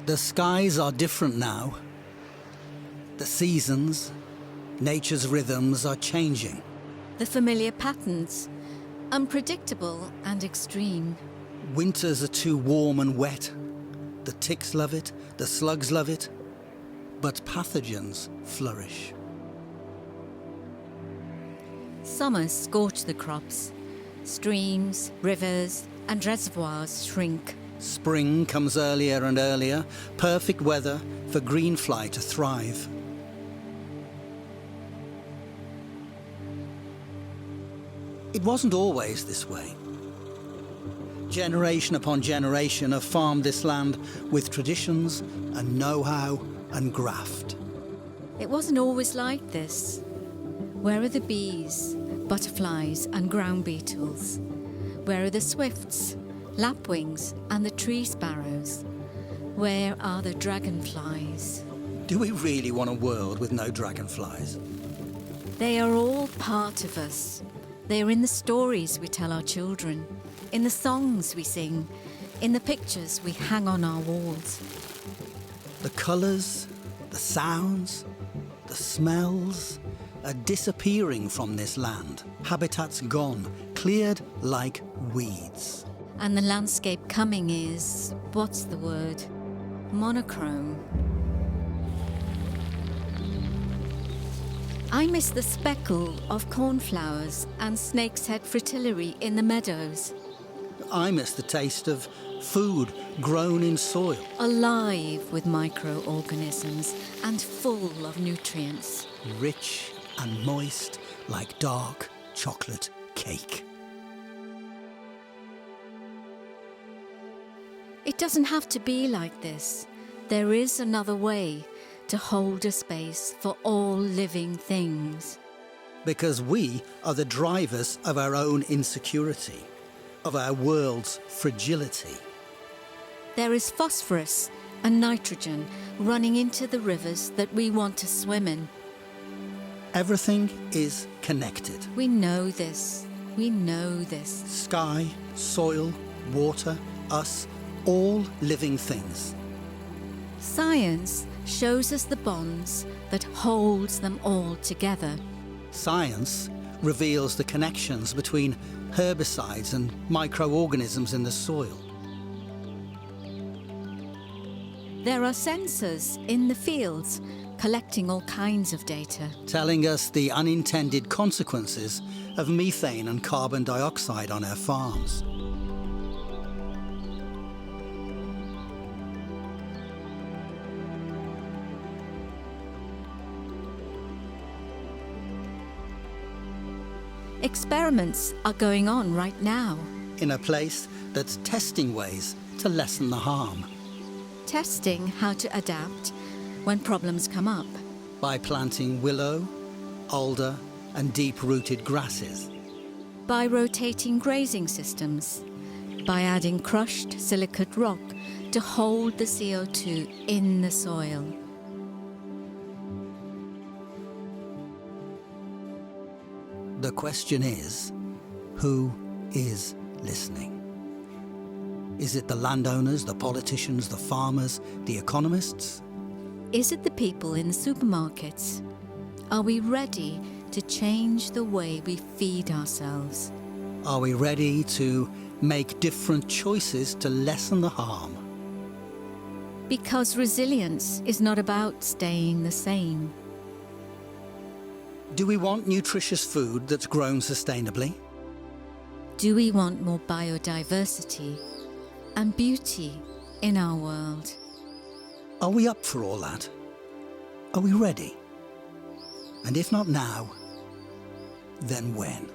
The skies are different now. The seasons, nature's rhythms are changing. The familiar patterns, unpredictable and extreme. Winters are too warm and wet. The ticks love it, the slugs love it, but pathogens flourish. Summers scorch the crops. Streams, rivers and reservoirs shrink. Spring comes earlier and earlier, perfect weather for greenfly to thrive. It wasn't always this way. Generation upon generation have farmed this land with traditions and know-how and graft. It wasn't always like this. Where are the bees, butterflies and ground beetles? Where are the swifts, lapwings and the tree sparrows? Where are the dragonflies? Do we really want a world with no dragonflies? They are all part of us. They are in the stories we tell our children, in the songs we sing, in the pictures we hang on our walls. The colours, the sounds, the smells are disappearing from this land. Habitats gone, cleared like weeds. And the landscape coming is, what's the word? Monochrome. I miss the speckle of cornflowers and snake's head fritillary in the meadows. I miss the taste of food grown in soil. Alive with microorganisms and full of nutrients. Rich and moist like dark chocolate cake. It doesn't have to be like this. There is another way to hold a space for all living things. Because we are the drivers of our own insecurity, of our world's fragility. There is phosphorus and nitrogen running into the rivers that we want to swim in. Everything is connected. We know this. We know this. Sky, soil, water, us, all living things. Science shows us the bonds that holds them all together. Science reveals the connections between herbicides and microorganisms in the soil. There are sensors in the fields collecting all kinds of data. Telling us the unintended consequences of methane and carbon dioxide on our farms. Experiments are going on right now. In a place that's testing ways to lessen the harm. Testing how to adapt when problems come up. By planting willow, alder and deep-rooted grasses. By rotating grazing systems. By adding crushed silicate rock to hold the CO2 in the soil. The question is, who is listening? Is it the landowners, the politicians, the farmers, the economists? Is it the people in the supermarkets? Are we ready to change the way we feed ourselves? Are we ready to make different choices to lessen the harm? Because resilience is not about staying the same. Do we want nutritious food that's grown sustainably? Do we want more biodiversity and beauty in our world? Are we up for all that? Are we ready? And if not now, then when?